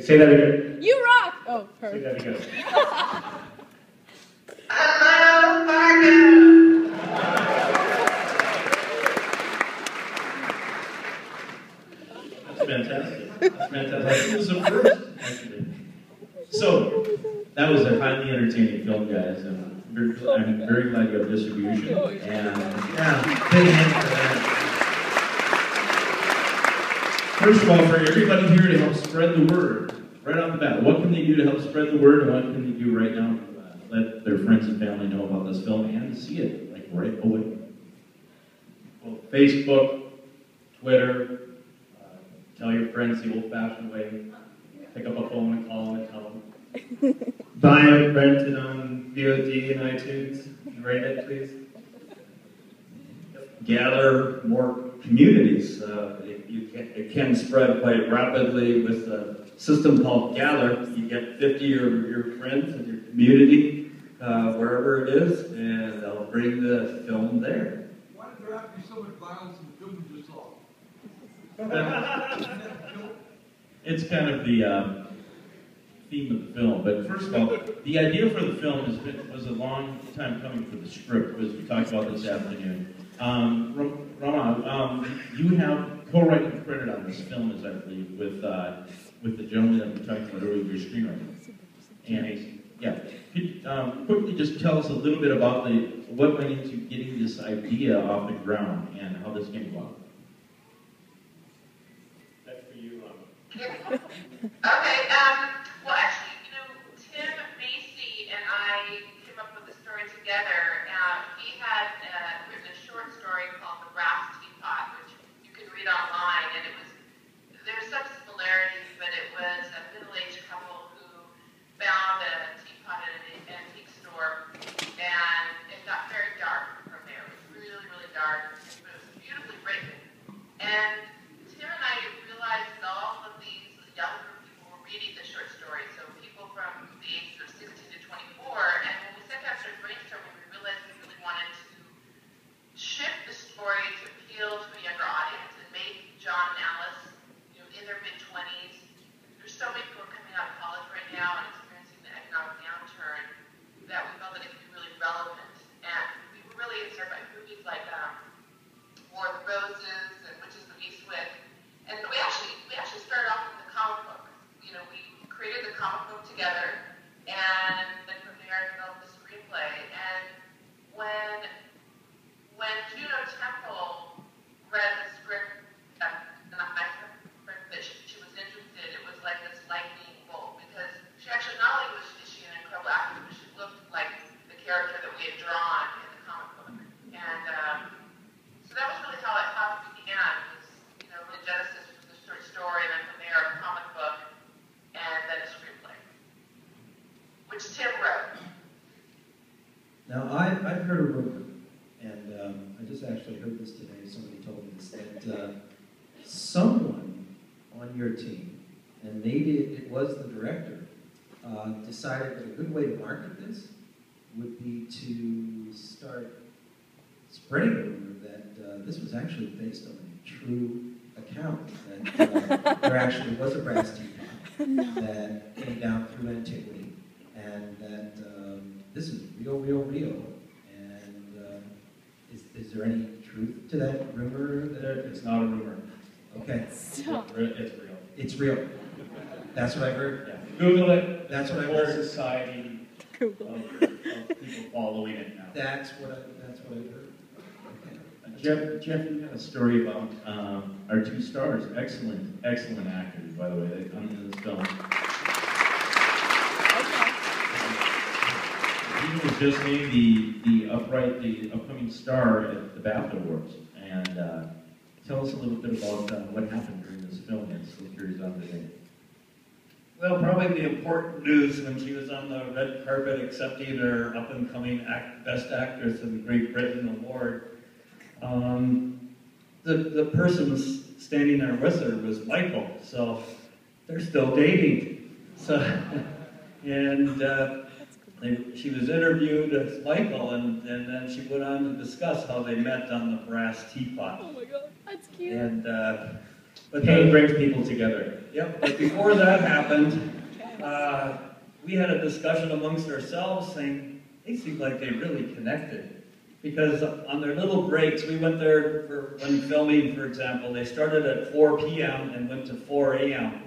Say that again. You rock! Oh, her. Say that again. Hello, Fargo! That's fantastic. That's fantastic. It was the first, actually. So, that was a highly entertaining film, guys. And I'm very glad you have distribution. And yeah, big hand for that. First of all, for everybody here to help spread the word, right off the bat, what can they do to help spread the word, and what can they do right now to let their friends and family know about this film and to see it, like, right away? Well, Facebook, Twitter, tell your friends the old-fashioned way. Pick up a phone and call them and tell them. Buy it, rent it on VOD and iTunes, and rate it, please. Gather more communities. It can spread quite rapidly with a system called Gather. You get 50 of your friends in your community, wherever it is, and they'll bring the film there. Why did there have to be so much violence in the film you just saw? It's kind of the theme of the film, but first of all, the idea for the film was a long time coming for the script, as we talked about this afternoon. Rama, you have co-writing credit on this film, as I believe, with the gentleman that we talked about earlier, your screenwriter. And yeah, could you quickly just tell us a little bit about what went into getting this idea off the ground and how this came about? That's for you, Okay, well actually, Tim Macy and I came up with the story together. He had written a short story called The Brass Teapot, which you can read online, and there's some similarities, but it was a middle-aged couple who found a teapot at an antique store, and it got very dark from there. It was really, really dark, but it was beautifully written. And Tim and I realized that all of these younger people were reading the short story, so people from the ages of 16 to 24, and when we sat down and started brainstorming, we realized we really wanted to shift the story to appeal to a younger audience and make John and Alice, in their mid-20s. There's so many people coming out of college right now and experiencing the economic downturn that we felt that it could be really relevant. And we were really inspired by movies like War of the Roses and Witches of Eastwick. And we actually started off with the comic book. We created the comic book together, and then from there developed the screenplay. And when Juno Temple read the script, and I heard that she was interested, it was like this lightning bolt, because she actually, not only was she an incredible actress, but she looked like the character that we had drawn in the comic book. And so that was really how it began. The genesis was the short story, and then from there a comic book, and then a screenplay, which Tim wrote. Now, I've heard a rumor, and I just actually heard this today, somebody told me this, that someone on your team, and maybe it was the director, decided that a good way to market this would be to start spreading the rumor that this was actually based on a true account, that there actually was a brass teapot that came down through antiquity, and that this is real. And is there any truth to that rumor? It's not a rumor. Okay. Stop. It's real. It's real. That's what I heard. Yeah. Google it. That's what I Whole heard. society of people following it now. That's what I heard. Jeff, you had a story about our two stars, excellent actors, by the way, that come into this film. He was just named the upcoming star at the BAFTA Awards, and tell us a little bit about what happened during this film. I'm so curious on the day. Well, probably the important news when she was on the red carpet accepting her up-and-coming Best Actress in Great Britain award. The person standing there with her was Michael, so they're still dating. So, and she was interviewed as Michael, and then she went on to discuss how they met on the brass teapot. Oh my God, that's cute. And But Pain brings people together. Yep, but before that happened, we had a discussion amongst ourselves saying, they seem like they really connected. Because on their little breaks, we went there when filming, for example, they started at 4 p.m. and went to 4 a.m.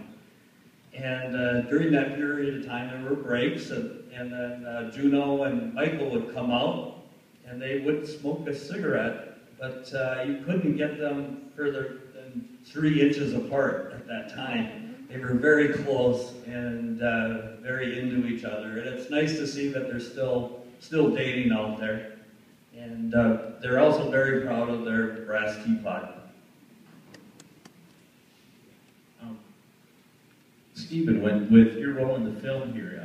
And during that period of time, there were breaks, and then Juno and Michael would come out, and they would smoke a cigarette, but you couldn't get them further than 3 inches apart at that time. They were very close and very into each other, and it's nice to see that they're still dating out there. And they're also very proud of their brass teapot. Stephen, with your role in the film here,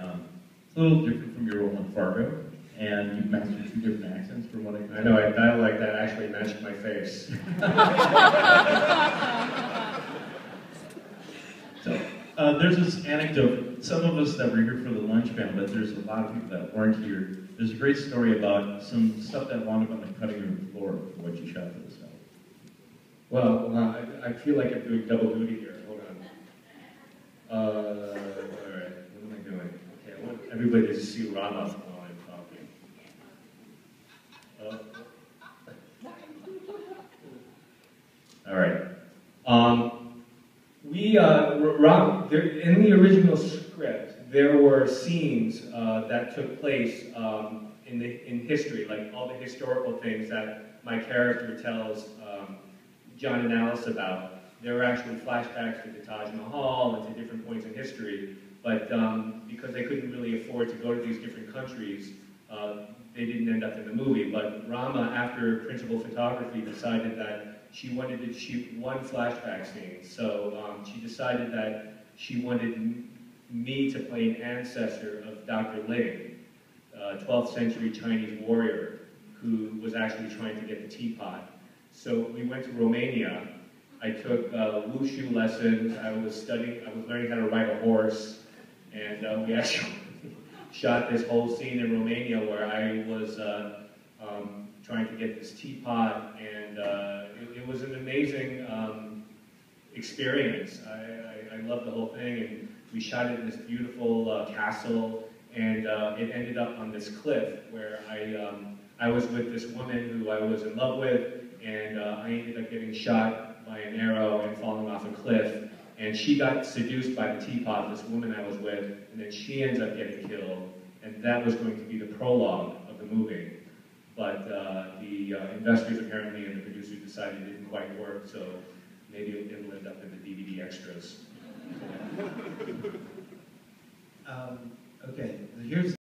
it's a little different from your role in Fargo, and you've mastered 2 different accents from what I can tell. I know, a dialect that actually matched my face. So, there's this anecdote, some of us that were here for the lunch panel, but there's a lot of people that weren't here. There's a great story about some stuff that wound up on the cutting room floor for what you shot for this film. Well, I feel like I'm doing double duty here. Hold on. All right, what am I doing? Okay, I want everybody to see Rama while I'm talking. All right. In the original script, there were scenes that took place in history, like all the historical things that my character tells John and Alice about. There were actually flashbacks to the Taj Mahal and to different points in history, but because they couldn't really afford to go to these different countries, they didn't end up in the movie. But Rama, after principal photography, decided that she wanted to shoot one flashback scene. So she decided that she wanted me to play an ancestor of Dr. Ling, a 12th century Chinese warrior who was actually trying to get the teapot. So we went to Romania. I took wushu lessons. I was learning how to ride a horse, and we actually shot this whole scene in Romania where I was trying to get this teapot, and it was an amazing experience. I loved the whole thing, and we shot it in this beautiful castle, and it ended up on this cliff where I was with this woman who I was in love with, and I ended up getting shot by an arrow and falling off a cliff, and she got seduced by the teapot, this woman I was with, and then she ends up getting killed, and that was going to be the prologue of the movie. But the investors apparently and the producer decided it didn't quite work, so maybe it'll end up in the DVD extras. Okay, here's